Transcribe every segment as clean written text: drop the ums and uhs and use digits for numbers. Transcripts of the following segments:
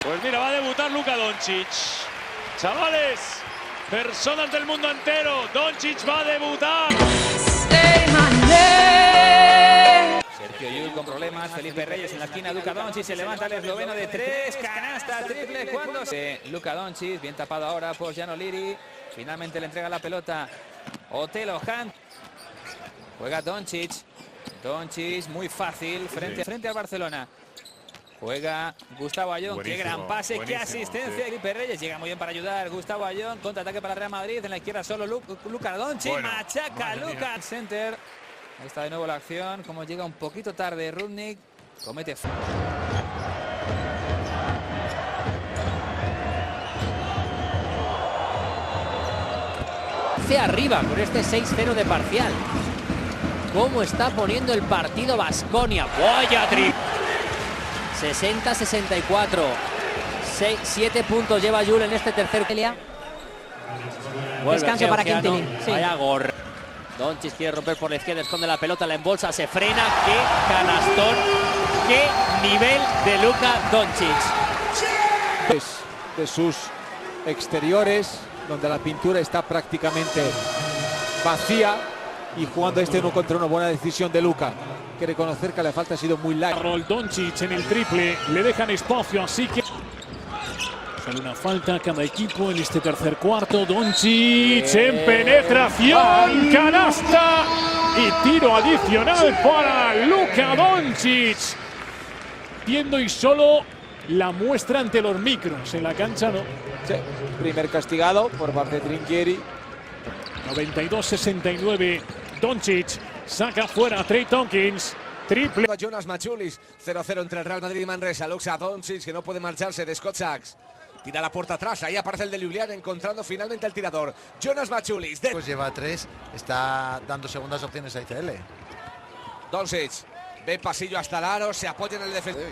Pues mira, va a debutar Luka Doncic. Chavales, personas del mundo entero, Doncic va a debutar. Sergio Llull con problemas, Felipe Reyes en la esquina, Luka Doncic se levanta el esloveno de 3, canasta triple cuando se... Luka Doncic, bien tapado ahora por Gianno Liri, finalmente le entrega la pelota Otelo Hunt, juega Doncic, muy fácil, frente al Barcelona. Juega Gustavo Ayón, qué gran pase, qué asistencia. Felipe Reyes llega muy bien para ayudar. Gustavo Ayón, contraataque para el Real Madrid. En la izquierda solo Luka Doncic, machaca Luka. Center. Ahí está de nuevo la acción. Como llega un poquito tarde Rudnick, comete. Hacia arriba con este 6-0 de parcial. ¿Cómo está poniendo el partido Baskonia? ¡Vaya tri! 60-64. 7 puntos lleva Llull en este tercer. Descanso para Quintili. Sí. Vaya gorra. Doncic quiere romper por la izquierda, esconde la pelota, la embolsa, se frena. ¡Qué canastón! ¡Qué nivel de Luka Doncic! De sus exteriores, donde la pintura está prácticamente vacía y jugando este 1 contra 1, buena decisión de Luka. Que reconocer que la falta ha sido muy larga. Doncic en el triple, le dejan espacio, así que sale una falta a cada equipo en este tercer cuarto. Doncic en penetración, canasta y tiro adicional para Luka Doncic. Viendo y solo la muestra ante los micros en la cancha, ¿no? Sí, primer castigado por parte de Trinchieri. 92-69, Doncic saca fuera a Trey Tompkins. Triple. Jonas Maciulis, 0-0 entre el Real Madrid y Manresa. Luka Doncic, que no puede marcharse de Scott Sachs. Tira la puerta atrás, ahí aparece el de Ljubljana encontrando finalmente el tirador. Jonas Maciulis. Pues lleva 3, está dando segundas opciones a ICL. Doncic, ve pasillo hasta el aro, se apoya en el defensor.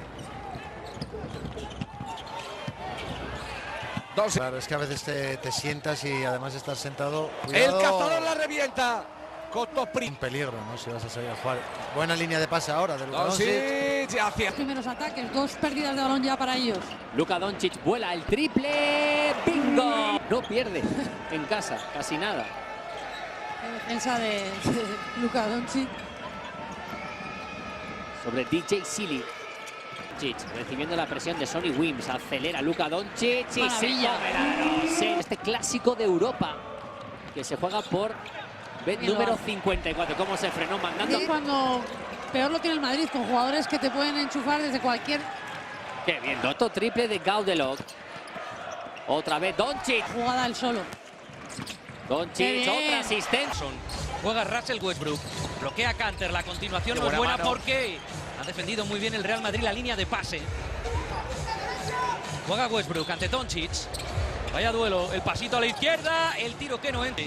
Claro, es que a veces te sientas y además estás sentado. Cuidado. El cazador la revienta. Un peligro, ¿no? Si vas a salir a jugar. Buena línea de pase ahora de Luka Doncic. Hacia Primeros ataques, 2 pérdidas de balón ya para ellos. Luka Doncic vuela el triple. ¡Bingo! No pierde en casa, casi nada. La defensa de Luka Doncic. Sobre DJ Sealy. Recibiendo la presión de Sonny Wims. Acelera Luka Doncic y se come este clásico de Europa que se juega por número 54. ¿Cómo se frenó mandando? Es cuando peor lo tiene el Madrid, con jugadores que te pueden enchufar desde cualquier. Qué bien. Otro triple de Gaudelot. Otra vez Doncic. Jugada al solo. Doncic, otra asistencia. Juega Russell Westbrook, bloquea Kanter, la continuación no es buena porque ha defendido muy bien el Real Madrid la línea de pase. Juega Westbrook ante Doncic, vaya duelo, el pasito a la izquierda, el tiro que no entra.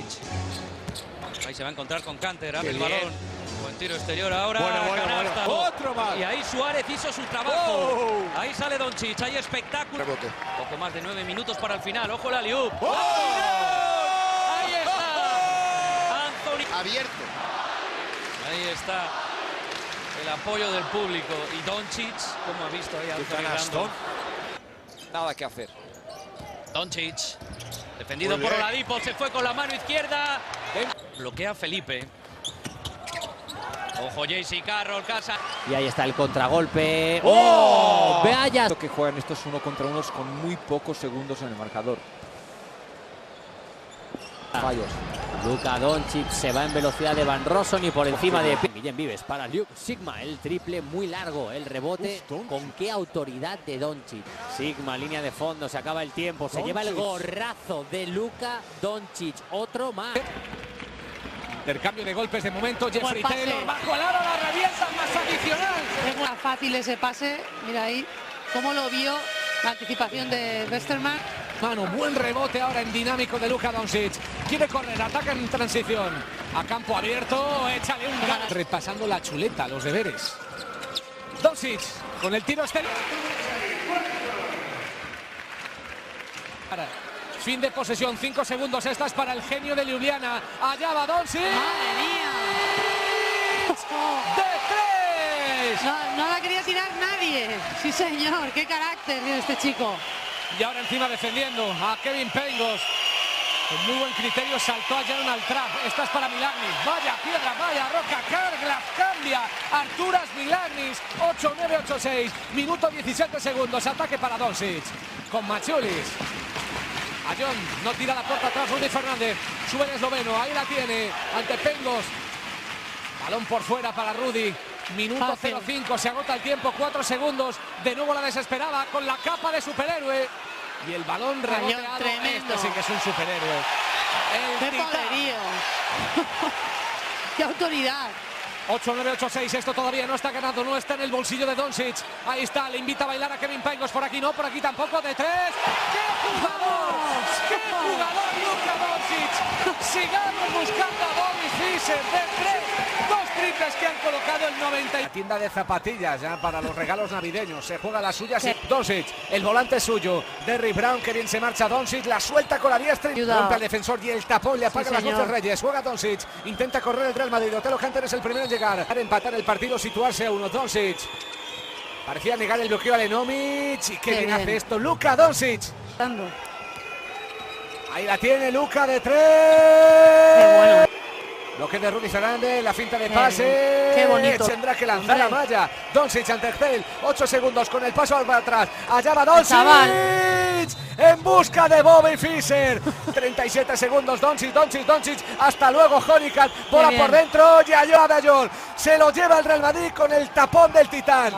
Ahí se va a encontrar con Kanter, abre el balón, buen tiro exterior ahora, canasta. Otro más. Y ahí Suárez hizo su trabajo, ahí sale Doncic, hay espectáculo. Poco más de 9 minutos para el final, ojo la alley-oop. Ahí está, Anthony. Abierto. Ahí está el apoyo del público y Doncic, como ha visto ahí Anthony Randolph. Nada que hacer. Doncic, defendido por Oladipo, se fue con la mano izquierda. Bloquea Felipe. Ojo JC Carroll, casa. Y ahí está el contragolpe. ¡Oh! Vaya. Que juegan estos 1 contra 1 con muy pocos segundos en el marcador. Fallos. Luka Doncic se va en velocidad de Van Rossum y por encima de Guillem Vives para Luke Sigma. El triple muy largo, el rebote. ¿Con qué autoridad de Doncic? Sigma, línea de fondo, se acaba el tiempo. Se lleva el gorrazo de Luka Doncic. Otro más. Intercambio de golpes de momento. Jeffrey Taylor bajo el aro, la revienta más adicional. Es fácil ese pase. Mira ahí cómo lo vio la anticipación de Westerman. Mano, buen rebote ahora en dinámico de Luka Doncic. Quiere correr, ataca en transición. A campo abierto, échale un gol. Repasando la chuleta, los deberes. Doncic con el tiro exterior. Fin de posesión, 5 segundos. Esta es para el genio de Ljubljana. Allá va Doncic. ¡Madre mía! ¡De 3! No la quería tirar nadie. Sí, señor. Qué carácter tiene este chico. Y ahora encima defendiendo a Kevin Pangos. Con muy buen criterio saltó a Jaron Altraf. Esta es para Milagnis. Vaya piedra, vaya roca. Carglass cambia. Arturas Milagnis. 8-9, 8-6. Minuto 17 segundos. Ataque para Doncic. Con Maciulis. A John no tira la puerta atrás. Rudy Fernández. Sube el esloveno. Ahí la tiene. Ante Pangos. Balón por fuera para Rudy. Minuto 0-5. Se agota el tiempo. 4 segundos. De nuevo la desesperada. Con la capa de superhéroe. Y el balón reboteado. Tremendo. Esto sí que es un superhéroe. ¡Qué poderío! ¡Qué autoridad! 8-9, 8-6. Esto todavía no está ganado. No está en el bolsillo de Doncic. Ahí está. Le invita a bailar a Kevin Pangos. Por aquí no. Por aquí tampoco. De 3. ¡Qué jugador! ¡Qué jugador Luka Doncic! Sigamos buscando a Bobby Fischer. De 3. 2 triples que han colocado el 90. Tienda de zapatillas ya para los regalos navideños. Se juega las suyas. Sí. Doncic. El volante es suyo. Derrick Brown. Que bien se marcha Doncic. La suelta con la diestra. Rompe al defensor y el tapón le apaga las luces Reyes. Juega Doncic. Intenta correr el Real Madrid. Otelo Hunter es el primero en llegar. Para empatar el partido, situarse a 1. Doncic. Parecía negar el bloqueo a Lenomic. Y qué bien hace esto Luka Doncic. Ahí la tiene Luka de 3. Qué bueno. Bloque de Rudy Fernández, la finta de pase. Qué bonito. Tendrá que lanzar la malla. Doncic ante Excel. 8 segundos con el paso para atrás. Allá va Doncic. En busca de Bobby Fischer. 37 segundos. Doncic. Hasta luego, Honeycutt. Bola por dentro. Y allá de Ayol. Se lo lleva el Real Madrid con el tapón del Titán.